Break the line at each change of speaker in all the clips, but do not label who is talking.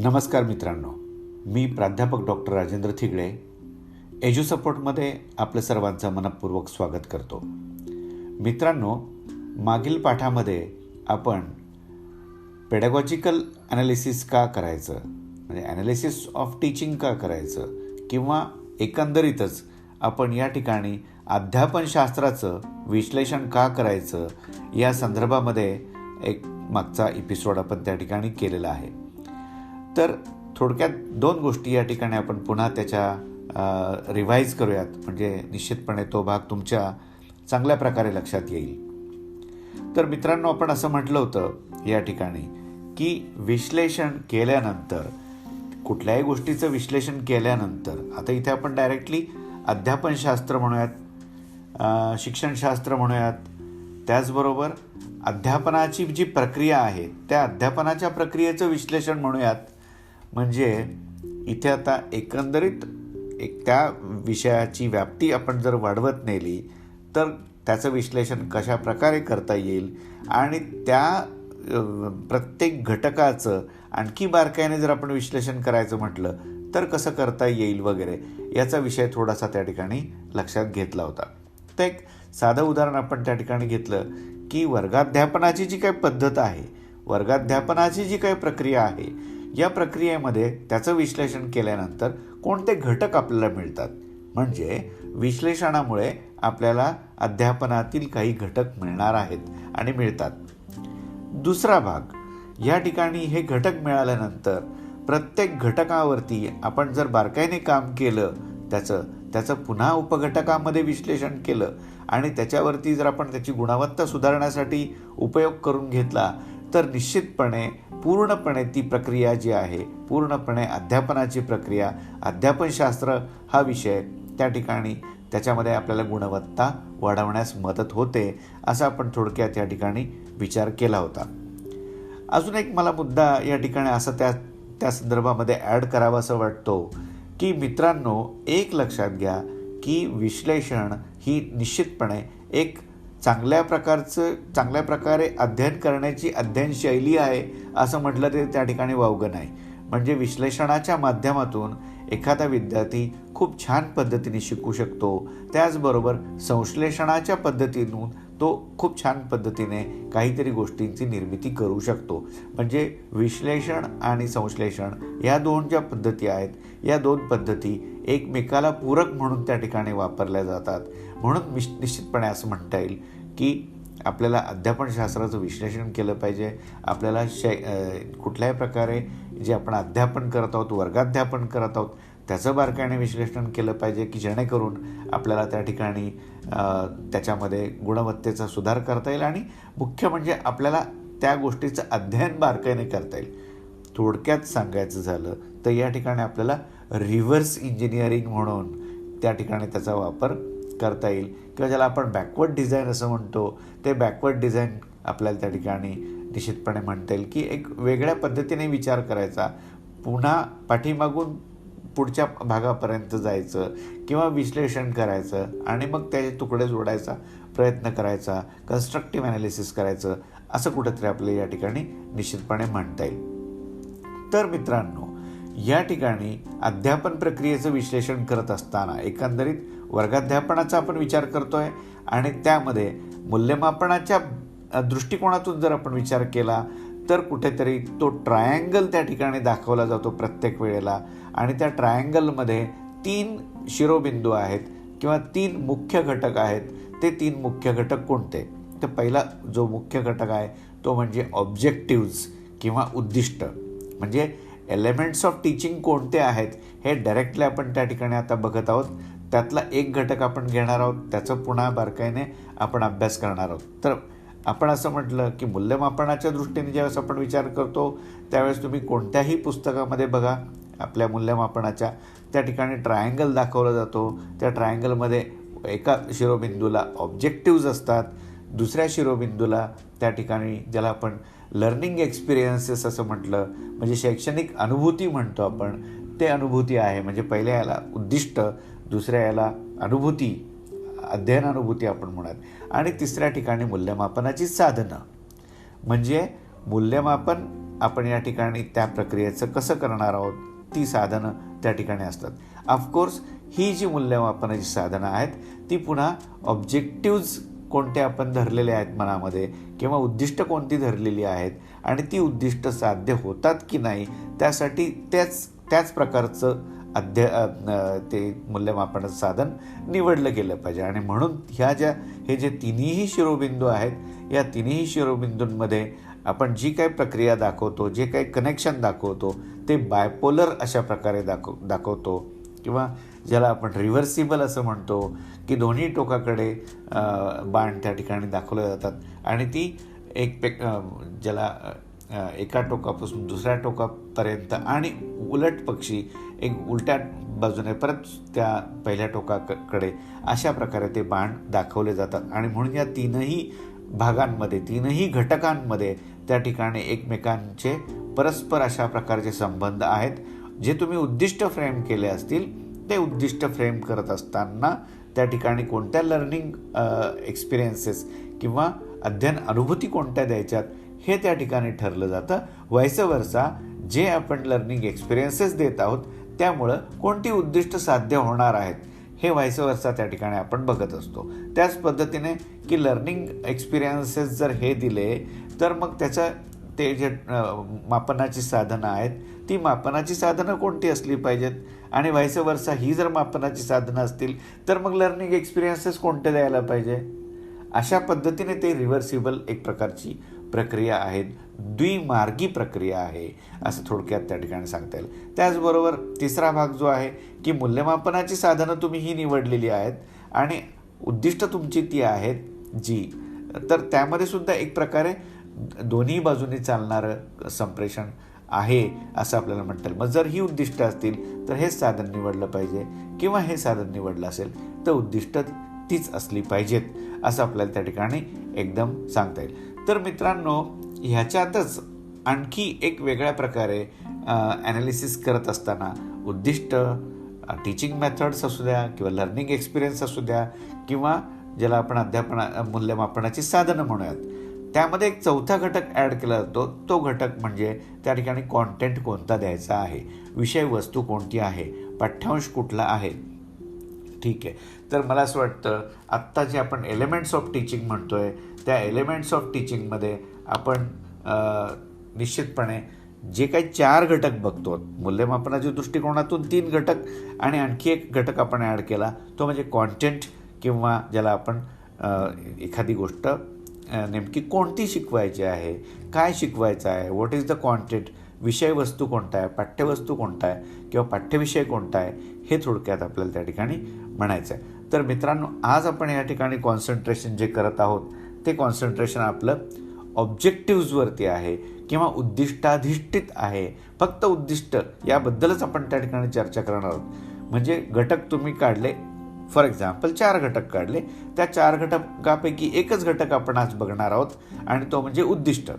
नमस्कार मित्रांनो, मी प्राध्यापक डॉक्टर राजेंद्र थिगडे एज्युसपोर्टमध्ये आपलं सर्वांचं मनपूर्वक स्वागत करतो. मित्रांनो, मागील पाठामध्ये आपण पेडॅगॉजिकल ॲनालिसिस का करायचं, म्हणजे ॲनालिसिस ऑफ टीचिंग का करायचं, किंवा एकंदरीतच आपण या ठिकाणी अध्यापनशास्त्राचं विश्लेषण का करायचं या संदर्भामध्ये एक मागचा एपिसोड आपण त्या ठिकाणी केलेला आहे. तर थोडक्यात दोन गोष्टी या ठिकाणी आपण पुन्हा त्याच्या रिवाईज करूयात, म्हणजे निश्चितपणे तो भाग तुमच्या चांगल्या प्रकारे लक्षात येईल. तर मित्रांनो, आपण असं म्हटलं होतं या ठिकाणी की विश्लेषण केल्यानंतर, कुठल्याही गोष्टीचं विश्लेषण केल्यानंतर, आता इथे आपण डायरेक्टली अध्यापनशास्त्र म्हणूयात, शिक्षणशास्त्र म्हणूयात, त्याचबरोबर अध्यापनाची जी प्रक्रिया आहे त्या अध्यापनाच्या प्रक्रियेचं विश्लेषण म्हणूयात. म्हणजे इथे आता एकंदरीत त्या विषयाची व्याप्ती आपण जर वाढवत नेली तर त्याचं विश्लेषण कशा प्रकारे करता येईल आणि त्या प्रत्येक घटकाचं आणखी बारकाईने जर आपण विश्लेषण करायचं म्हटलं तर कसं करता येईल वगैरे, याचा विषय थोडासा त्या ठिकाणी लक्षात घेतला होता. तर एक साधं उदाहरण आपण त्या ठिकाणी घेतलं की वर्गाध्यापनाची जी काही पद्धत आहे, वर्गाध्यापनाची जी काही प्रक्रिया आहे, या प्रक्रियेमध्ये त्याचं विश्लेषण केल्यानंतर कोणते घटक आपल्याला मिळतात, म्हणजे विश्लेषणामुळे आपल्याला अध्यापनातील काही घटक मिळणार आहेत आणि मिळतात. दुसरा भाग, या ठिकाणी हे घटक मिळाल्यानंतर प्रत्येक घटकावरती आपण जर बारकाईने काम केलं, त्याचं पुन्हा उपघटकामध्ये विश्लेषण केलं आणि त्याच्यावरती जर आपण त्याची गुणवत्ता सुधारण्यासाठी उपयोग करून घेतला तर निश्चितपणे पूर्णपणे ती प्रक्रिया जी आहे, पूर्णपणे अध्यापनाची प्रक्रिया, अध्यापनशास्त्र हा विषय त्या ठिकाणी त्याच्यामध्ये आपल्याला गुणवत्ता वाढवण्यास मदत होते, असा आपण थोडक्यात या ठिकाणी विचार केला होता. अजून एक मला मुद्दा या ठिकाणी असं त्या संदर्भामध्ये ॲड करावा असं वाटतो की मित्रांनो, एक लक्षात घ्या की विश्लेषण ही निश्चितपणे एक चांगल्या प्रकारे अध्ययन करण्याची अध्ययनशैली आहे असं म्हटलं तरी त्या ठिकाणी वावगं नाही. म्हणजे विश्लेषणाच्या माध्यमातून एखादा विद्यार्थी खूप छान पद्धतीने शिकू शकतो, त्याचबरोबर संश्लेषणाच्या पद्धतीतून तो खूप छान पद्धतीने काहीतरी गोष्टींची निर्मिती करू शकतो. म्हणजे विश्लेषण आणि संश्लेषण या दोन ज्या पद्धती आहेत, या दोन पद्धती एकमेकाला पूरक म्हणून त्या ठिकाणी वापरल्या जातात. म्हणून निश्चितपणे असं म्हणता येईल की आपल्याला अध्यापनशास्त्राचं विश्लेषण केलं पाहिजे. आपल्याला कुठल्याही प्रकारे जे आपण अध्यापन करत आहोत, वर्गाध्यापन करत आहोत, त्याचं बारकाईने विश्लेषण केलं पाहिजे की जेणेकरून आपल्याला त्या ठिकाणी त्याच्यामध्ये गुणवत्तेचा सुधार करता येईल आणि मुख्य म्हणजे आपल्याला त्या गोष्टीचं अध्ययन बारकाईने करता येईल. थोडक्यात सांगायचं झालं तर या ठिकाणी आपल्याला रिव्हर्स इंजिनिअरिंग म्हणून त्या ठिकाणी त्याचा वापर करता येईल, किंवा ज्याला आपण बॅकवर्ड डिझाईन असं म्हणतो, ते बॅकवर्ड डिझाईन आपल्याला त्या ठिकाणी निश्चितपणे म्हणता येईल की एक वेगळ्या पद्धतीने विचार करायचा, पुन्हा पाठीमागून पुढच्या भागापर्यंत जायचं किंवा विश्लेषण करायचं आणि मग त्याचे तुकडे जोडायचा प्रयत्न करायचा, कन्स्ट्रक्टिव्ह ॲनालिसिस करायचं, असं कुठंतरी आपल्याला या ठिकाणी निश्चितपणे म्हणता येईल. तर मित्रांनो, या ठिकाणी अध्यापन प्रक्रियेचं विश्लेषण करत असताना एकंदरीत वर्गाध्यापनाचा आपण विचार करतोय आणि त्यामध्ये मूल्यमापनाच्या दृष्टिकोनातून जर आपण विचार केला तर कुठेतरी तो ट्रायंगल त्या ठिकाणी दाखवला जातो प्रत्येक वेळेला, आणि त्या ट्रायंगलमध्ये 3 शिरोबिंदू आहेत किंवा 3 मुख्य घटक आहेत. ते 3 मुख्य घटक कोणते? तर पहिला जो मुख्य घटक आहे तो म्हणजे ऑब्जेक्टिव्ज किंवा उद्दिष्ट, म्हणजे एलिमेंट्स ऑफ टीचिंग कोणते आहेत हे डायरेक्टली आपण त्या ठिकाणी आता बघत आहोत. त्यातला एक घटक आपण घेणार आहोत, त्याचं पुन्हा बारकाईने आपण अभ्यास करणार आहोत. तर आपण असं म्हटलं की मूल्यमापनाच्या दृष्टीने ज्यावेळेस आपण विचार करतो त्यावेळेस तुम्ही कोणत्याही पुस्तकामध्ये बघा, आपल्या मूल्यमापनाच्या त्या ठिकाणी ट्रायंगल दाखवला जातो. त्या ट्रायंगलमध्ये एका शिरोबिंदूला ऑब्जेक्टिव्ज असतात, दुसऱ्या शिरोबिंदूला त्या ठिकाणी ज्याला आपण लर्निंग एक्सपिरियन्सेस असं म्हटलं, म्हणजे शैक्षणिक अनुभूती म्हणतो आपण, ते अनुभूती आहे. म्हणजे पहिल्या याला उद्दिष्ट, दुसऱ्या याला अनुभूती, अध्ययन अनुभूती आपण म्हणत, आणि तिसऱ्या ठिकाणी मूल्यमापनाची साधनं. म्हणजे मूल्यमापन आपण या ठिकाणी त्या प्रक्रियेचं कसं करणार आहोत, ती साधनं त्या ठिकाणी असतात. ऑफकोर्स ही जी मूल्यमापनाची साधनं आहेत ती पुन्हा ऑब्जेक्टिव्ज कोणते आपण धरलेले आहेत मनामध्ये, किंवा उद्दिष्ट कोणती धरलेली आहेत आणि ती उद्दिष्ट साध्य होतात की नाही, त्यासाठी त्याच प्रकारचं ते मूल्यमापनाचं साधन निवडलं गेलं पाहिजे. आणि म्हणून हे जे तिन्ही शिरोबिंदू आहेत, या तिन्ही शिरोबिंदूंमध्ये आपण जी काही प्रक्रिया दाखवतो, जे काही कनेक्शन दाखवतो, ते बायपोलर अशा प्रकारे दाखवतो, किंवा ज्याला आपण रिव्हर्सिबल असं म्हणतो, की दोन्ही टोकाकडे बाण त्या ठिकाणी दाखवले जातात आणि ती ज्याला एका टोकापासून दुसऱ्या टोकापर्यंत आणि उलट पक्षी उलट्या बाजूने परत त्या पहिल्या टोकाकडे अशा प्रकारे ते बाण दाखवले जातात. आणि म्हणून या तीनही भागांमध्ये, तीनही घटकांमध्ये त्या ठिकाणी एकमेकांचे परस्पर अशा प्रकारचे संबंध आहेत. जे तुम्ही उद्दिष्ट फ्रेम केले असतील, ते उद्दिष्ट फ्रेम करत असताना त्या ठिकाणी कोणत्या लर्निंग एक्सपिरियन्सेस किंवा अध्ययन अनुभूती कोणत्या द्यायच्यात हे त्या ठिकाणी ठरलं जातं. व्हाईस वर्सा जे आपण लर्निंग एक्सपिरियन्सेस देत आहोत त्यामुळं कोणती उद्दिष्ट साध्य होणार आहेत हे व्हाईस वर्सा त्या ठिकाणी आपण बघत असतो. त्याच पद्धतीने की लर्निंग एक्सपिरियन्सेस जर हे दिले तर मग त्याचं ते जे मापनाची साधनं आहेत ती मापनाची साधनं कोणती असली पाहिजेत, आणि व्हाईस वर्सा ही जर मापनाची साधनं असतील तर मग लर्निंग एक्सपिरियन्सेस कोणते द्यायला पाहिजे. अशा पद्धतीने ते रिव्हर्सिबल एक प्रकारची प्रक्रिया आहे, द्विमार्गी प्रक्रिया आहे असं थोडक्यात त्या ठिकाणी सांगता येईल. त्याचबरोबर तिसरा भाग जो आहे की मूल्यमापनाची साधनं तुम्ही ही निवडलेली आहेत आणि उद्दिष्ट तुमची ती आहेत जी, तर त्यामध्ये सुद्धा एक प्रकारे दोन्ही बाजूनी चालणारं संप्रेषण आहे असं आपल्याला म्हणता येईल. मग जर ही उद्दिष्ट असतील तर हेच साधन निवडलं पाहिजे, किंवा हे साधन निवडलं असेल तर उद्दिष्ट तीच असली पाहिजेत असं आपल्याला त्या ठिकाणी एकदम सांगता येईल. तर मित्रांनो, ह्याच्यातच आणखी एक वेगळ्या प्रकारे ॲनालिसिस करत असताना उद्दिष्ट, टीचिंग मेथड्स असू द्या किंवा लर्निंग एक्सपिरियन्स असू द्या, किंवा ज्याला आपण मूल्यमापनाची साधनं म्हणूयात, त्यामध्ये एक चौथा घटक ॲड केला जातो. तो घटक म्हणजे त्या ठिकाणी कॉन्टेंट कोणता द्यायचा आहे, विषय वस्तू कोणती आहे, पाठ्यांश कुठला आहे. ठीक आहे, तर मला असं वाटतं आत्ता जे आपण एलिमेंट्स ऑफ टीचिंग म्हणतोय त्या एलिमेंट्स ऑफ टीचिंगमध्ये आपण निश्चितपणे जे काही 4 घटक बघतो, मूल्यमापनाच्या दृष्टिकोनातून 3 घटक आणि आणखी एक घटक आपण ॲड केला, तो म्हणजे कॉन्टेंट, किंवा ज्याला आपण एखादी गोष्ट नेमकी कोणती शिकवायची आहे, काय शिकवायचं आहे, व्हॉट इज द कॉन्टेंट, विषय वस्तू कोणता आहे, पाठ्यवस्तू कोणता आहे किंवा पाठ्यविषय कोणता आहे, हे थोडक्यात आपल्याला त्या ठिकाणी म्हणायचं आहे. तर मित्रांनो, आज आपण या ठिकाणी कॉन्सन्ट्रेशन जे करत आहोत ते कॉन्सन्ट्रेशन आपलं ऑब्जेक्टिव्हजवरती आहे किंवा उद्दिष्टाधिष्ठित आहे. फक्त उद्दिष्ट याबद्दलच आपण त्या ठिकाणी चर्चा करणार आहोत. म्हणजे घटक तुम्ही काढले, फॉर एक्झाम्पल 4 घटक काढले, त्या 4 घटकापैकी एकच घटक आपण आज बघणार आहोत आणि तो म्हणजे उद्दिष्ट.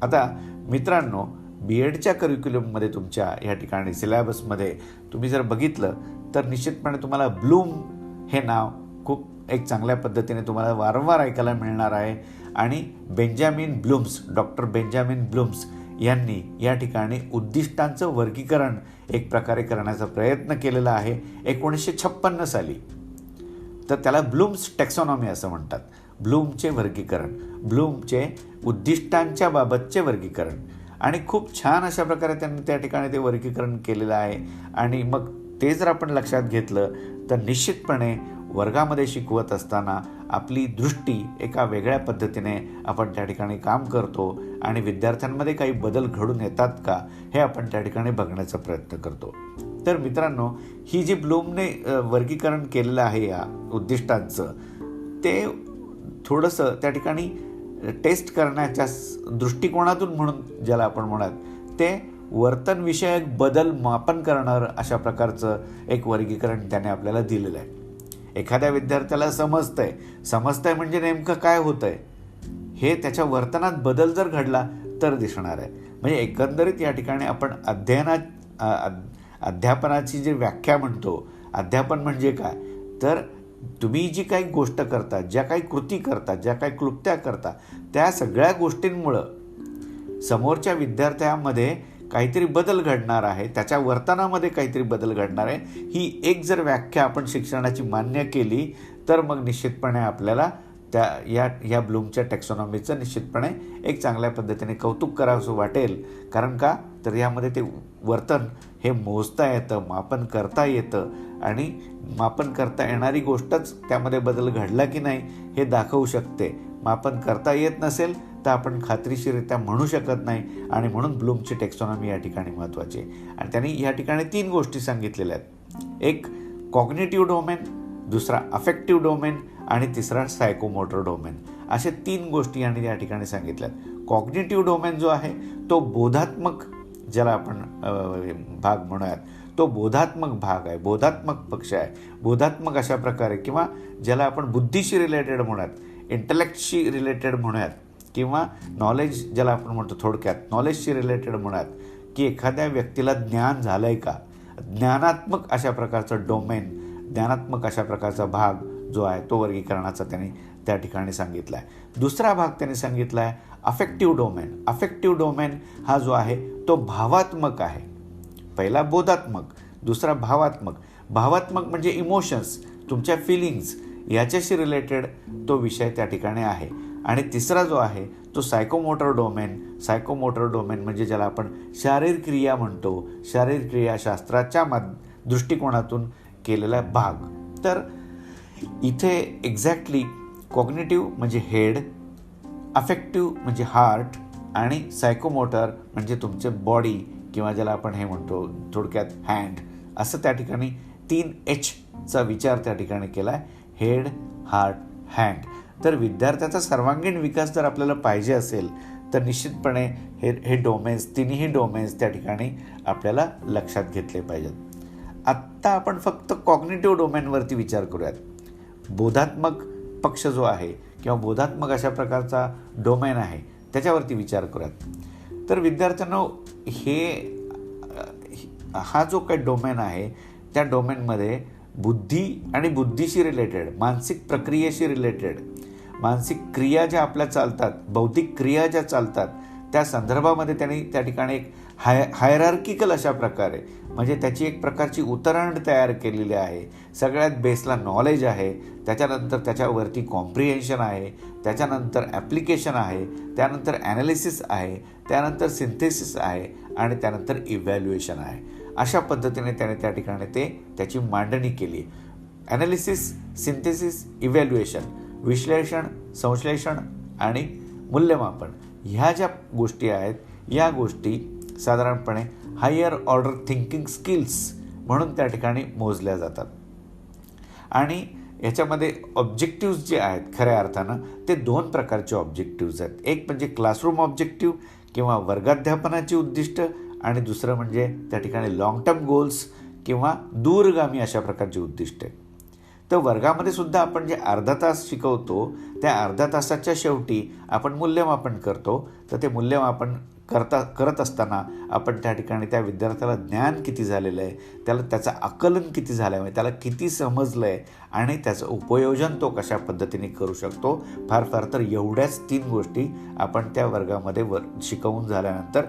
आता मित्रांनो, BEdच्या करिक्युलममध्ये तुमच्या या ठिकाणी सिलेबसमध्ये तुम्ही जर बघितलं तर निश्चितपणे तुम्हाला ब्लूम हे नाव खूप एक चांगल्या पद्धतीने तुम्हाला वारंवार ऐकायला मिळणार आहे. आणि डॉक्टर बेंजामिन ब्लूम्स यांनी या ठिकाणी उद्दिष्टांचं वर्गीकरण एक प्रकारे करण्याचा प्रयत्न केलेला आहे 1956 साली. तर त्याला ब्लूम्स टॅक्सॉनॉमी असं म्हणतात. ब्लूमचे वर्गीकरण, ब्लूमचे उद्दिष्टांच्या बाबतचे वर्गीकरण, आणि खूप छान अशा प्रकारे त्यांनी त्या ठिकाणी ते वर्गीकरण केलेलं आहे. आणि मग ते जर आपण लक्षात घेतलं तर निश्चितपणे वर्गामध्ये शिकवत असताना आपली दृष्टी एका वेगळ्या पद्धतीने आपण त्या ठिकाणी काम करतो आणि विद्यार्थ्यांमध्ये काही बदल घडून येतात का हे आपण त्या ठिकाणी बघण्याचा प्रयत्न करतो. तर मित्रांनो, ही जी ब्लूमने वर्गीकरण केलेलं आहे या उद्दिष्टांचं, ते थोडंसं त्या ठिकाणी टेस्ट करण्याच्या दृष्टिकोनातून म्हणून ज्याला आपण म्हणत, ते वर्तनविषयक बदल मापन करणारं अशा प्रकारचं एक वर्गीकरण त्याने आपल्याला दिलेलं आहे. एखाद्या विद्यार्थ्याला समजतंय म्हणजे नेमकं काय होतंय हे त्याच्या वर्तनात बदल जर घडला तर दिसणार आहे. म्हणजे एकंदरीत या ठिकाणी आपण अध्यापनाची जी व्याख्या म्हणतो, अध्यापन म्हणजे काय, तर तुम्ही जी काही गोष्ट करता, ज्या काही कृती करता, ज्या काही क्लुप्त्या करता, त्या सगळ्या गोष्टींमुळं समोरच्या विद्यार्थ्यामध्ये काहीतरी बदल घडणार आहे, त्याच्या वर्तनामध्ये काहीतरी बदल घडणार आहे, ही एक जर व्याख्या आपण शिक्षणाची मान्य केली तर मग निश्चितपणे आपल्याला या ब्लूमच्या टॅक्सॉनॉमीचं निश्चितपणे एक चांगल्या पद्धतीने कौतुक करावंसं वाटेल. कारण का तर यामध्ये ते वर्तन हे मोजता येतं, मापन करता येतं आणि मापन करता येणारी गोष्टच त्यामध्ये बदल घडला की नाही हे दाखवू शकते. मापन करता येत नसेल तर आपण खात्रीशीररित्या म्हणू शकत नाही आणि म्हणून ब्लूमची टॅक्सॉनॉमी या ठिकाणी महत्त्वाची आहे. आणि त्यांनी या ठिकाणी 3 गोष्टी सांगितलेल्या आहेत. एक कॉग्निटिव्ह डोमेन, दुसरा अफेक्टिव्ह डोमेन आणि तिसरा सायकोमोटर डोमेन, अशा 3 गोष्टी यांनी या ठिकाणी सांगितल्यात. कॉग्निटिव्ह डोमेन जो आहे तो बोधात्मक, ज्याला आपण भाग म्हणूयात, तो बोधात्मक भाग आहे, बोधात्मक पक्ष आहे. बोधात्मक अशा प्रकारे, किंवा ज्याला आपण बुद्धीशी रिलेटेड म्हणूयात, इंटलेक्टशी रिलेटेड म्हणूयात, किंवा नॉलेज ज्याला आपण म्हणतो थोडक्यात नॉलेजशी रिलेटेड म्हणूयात, की एखाद्या व्यक्तीला ज्ञान झालं आहे का, ज्ञानात्मक अशा प्रकारचं डोमेन, ज्ञानात्मक अशा प्रकारचा भाग जो आहे तो वर्गीकरणाचा त्यांनी त्या ठिकाणी सांगितला आहे. दुसरा भाग त्यांनी सांगितला आहे अफेक्टिव्ह डोमेन. अफेक्टिव्ह डोमेन हा जो आहे तो भावात्मक आहे. पहिला बोधात्मक, दुसरा भावात्मक. भावात्मक म्हणजे इमोशन्स, तुमच्या फिलिंग्स याच्याशी रिलेटेड तो विषय त्या ठिकाणी आहे. आणि तिसरा जो आहे तो सायकोमोटर डोमेन. सायकोमोटर डोमेन म्हणजे ज्याला आपण शारीरिक क्रिया म्हणतो, शारीरिक क्रियाशास्त्राच्या दृष्टिकोनातून केलेला भाग. तर इथे एक्झॅक्टली कॉग्निटिव्ह म्हणजे हेड, अफेक्टिव्ह म्हणजे हार्ट आणि सायकोमोटर म्हणजे तुमचे बॉडी, किंवा ज्याला आपण हे म्हणतो थोडक्यात हँड, असं त्या ठिकाणी 3Hचा विचार त्या ठिकाणी केला आहे, हेड, हार्ट, हँड. तर विद्यार्थ्याचा सर्वांगीण विकास जर आपल्याला पाहिजे असेल तर निश्चितपणे हे डोमेन्स, तिन्ही डोमेन्स त्या ठिकाणी आपल्याला लक्षात घेतले पाहिजेत. आत्ता आपण फक्त कॉग्निटिव्ह डोमेनवरती विचार करूयात. बोधात्मक पक्ष जो आहे किंवा बोधात्मक अशा प्रकारचा डोमेन आहे त्याच्यावरती विचार करूयात. तर विद्यार्थ्यांनो, हा जो काही डोमेन आहे त्या डोमेनमध्ये बुद्धी आणि बुद्धीशी रिलेटेड, मानसिक प्रक्रियेशी रिलेटेड, मानसिक क्रिया ज्या आपल्या चालतात, बौद्धिक क्रिया ज्या चालतात त्या संदर्भामध्ये त्यांनी त्या ठिकाणी एक हायरार्किकल अशा प्रकारे, म्हणजे त्याची एक प्रकारची उतरंड तयार केलेली आहे. सगळ्यात बेसला नॉलेज आहे, त्याच्यानंतर त्याच्यावरती कॉम्प्रिहेन्शन आहे, त्याच्यानंतर ॲप्लिकेशन आहे, त्यानंतर ॲनालिसिस आहे, त्यानंतर सिंथेसिस आहे आणि त्यानंतर इव्हॅल्युएशन आहे. अशा पद्धतीने त्याने त्या ठिकाणी त्याची मांडणी केली. ॲनालिसिस, सिंथेसिस, इव्हॅल्युएशन, विश्लेषण, संश्लेषण आणि मूल्यमापन, ह्या ज्या गोष्टी आहेत या गोष्टी साधारणपणे हायर ऑर्डर थिंकिंग स्किल्स म्हणून त्या ठिकाणी मोजल्या जातात. आणि याच्यामध्ये ऑब्जेक्टिव्ज जे आहेत खऱ्या अर्थानं ते 2 प्रकारचे ऑब्जेक्टिव्ज आहेत. एक म्हणजे क्लासरूम ऑब्जेक्टिव्ह किंवा वर्गाध्यापनाची उद्दिष्ट, आणि दुसरं म्हणजे त्या ठिकाणी लॉंग टर्म गोल्स किंवा दूरगामी अशा प्रकारची उद्दिष्टे. तर वर्गामध्ये सुद्धा आपण जे अर्धा तास शिकवतो त्या अर्ध्या तासाच्या शेवटी आपण मूल्यमापन करतो. तर ते मूल्यमापन करत असताना आपण त्या ठिकाणी त्या विद्यार्थ्याला ज्ञान किती झालेलं आहे, त्याचं आकलन किती झालं आहे, त्याला किती समजलं आहे आणि त्याचं उपयोजन तो कशा पद्धतीने करू शकतो, फार फार तर एवढ्याच 3 गोष्टी आपण त्या वर्गामध्ये शिकवून झाल्यानंतर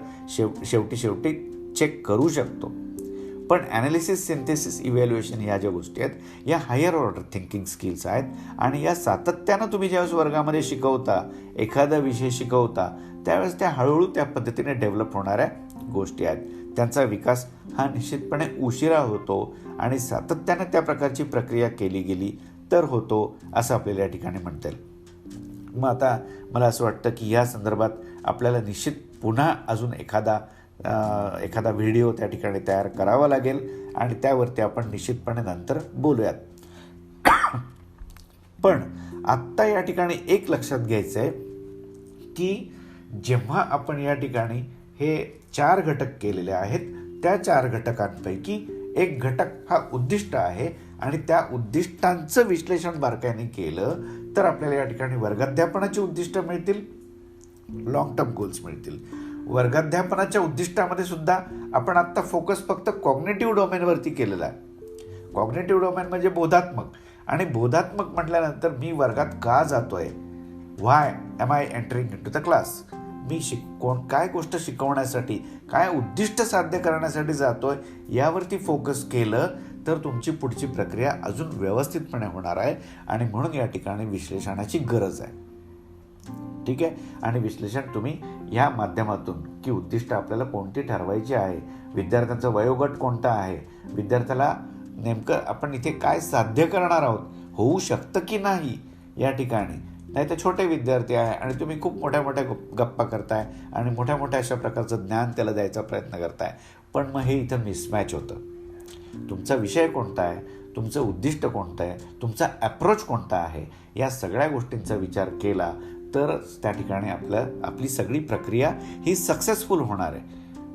शेवटी चेक करू शकतो. पण ॲनालिसिस, सिंथेसिस, इव्हॅल्युएशन ह्या ज्या गोष्टी आहेत या हायर ऑर्डर थिंकिंग स्किल्स आहेत. आणि या सातत्यानं तुम्ही ज्यावेळेस वर्गामध्ये शिकवता, एखादा विषय शिकवता, त्यावेळेस त्या हळूहळू त्या पद्धतीने डेव्हलप होणाऱ्या गोष्टी आहेत. त्यांचा विकास हा निश्चितपणे उशिरा होतो आणि सातत्यानं त्या प्रकारची प्रक्रिया केली गेली तर होतो असं आपल्याला या ठिकाणी म्हणता येईल. मग आता मला असं वाटतं की या संदर्भात आपल्याला निश्चित पुन्हा अजून एखादा व्हिडिओ त्या ठिकाणी तयार करावा लागेल आणि त्यावरती आपण निश्चितपणे नंतर बोलूयात. पण आत्ता या ठिकाणी एक लक्षात घ्यायचं आहे की जेव्हा आपण या ठिकाणी हे 4 घटक केलेले आहेत त्या 4 घटकांपैकी एक घटक हा उद्दिष्ट आहे आणि त्या उद्दिष्टांचं विश्लेषण बारकाईने केलं तर आपल्याला या ठिकाणी वर्गाध्यापनाची उद्दिष्ट मिळतील, लॉंग टर्म गोल्स मिळतील. वर्गाध्यापनाच्या उद्दिष्टामध्ये सुद्धा आपण आत्ता फोकस फक्त कॉग्निटिव्ह डोमेनवरती केलेला आहे. कॉग्निटिव्ह डोमेन म्हणजे बोधात्मक, आणि बोधात्मक म्हटल्यानंतर मी वर्गात का जातोय, why am I entering into the class, मी काय गोष्ट शिकवण्यासाठी, काय उद्दिष्ट साध्य करण्यासाठी जातोय यावरती फोकस केलं तर तुमची पुढची प्रक्रिया अजून व्यवस्थितपणे होणार आहे. आणि म्हणून या ठिकाणी विश्लेषणाची गरज आहे. ठीक आहे. आणि विश्लेषण तुम्ही ह्या माध्यमातून की उद्दिष्ट आपल्याला कोणती ठरवायची आहे, विद्यार्थ्यांचा वयोगट कोणता आहे, विद्यार्थ्याला नेमकं आपण इथे काय साध्य करणार आहोत, होऊ शकतं की नाही या ठिकाणी. नाही तर छोटे विद्यार्थी आहे आणि तुम्ही खूप मोठ्या मोठ्या गप्पा करताय आणि मोठ्या मोठ्या अशा प्रकारचं ज्ञान त्याला द्यायचा प्रयत्न करताय, पण मग हे इथं मिसमॅच होतं. तुमचा विषय कोणता आहे, तुमचं उद्दिष्ट कोणतं आहे, तुमचा ॲप्रोच कोणता आहे, या सगळ्या गोष्टींचा विचार केला तरच त्या ठिकाणी आपली सगळी प्रक्रिया ही सक्सेसफुल होणार आहे.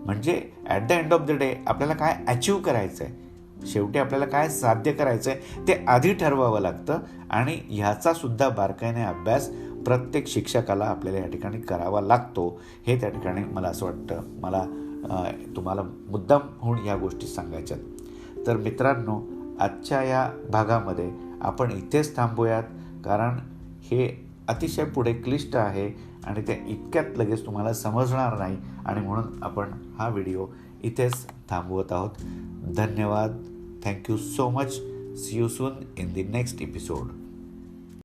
म्हणजे at the end of the day आपल्याला काय अचीव करायचं आहे, शेवटी आपल्याला काय साध्य करायचं आहे ते आधी ठरवावं लागतं. आणि ह्याचा सुद्धा बारकाईने अभ्यास प्रत्येक शिक्षकाला आपल्याला या ठिकाणी करावा लागतो. हे त्या ठिकाणी मला असं वाटतं, मला तुम्हाला मुद्दाम होऊन ह्या गोष्टी सांगायच्यात. तर मित्रांनो, आजच्या या भागामध्ये आपण इथेच थांबूयात, कारण हे अतिशय पुढे क्लिष्ट आहे आणि ते इतक्यात लगेच तुम्हाला समजणार नाही. आणि म्हणून आपण हा व्हिडिओ इथेच थांबवत आहोत. धन्यवाद. Thank you so much. See you soon in the next episode.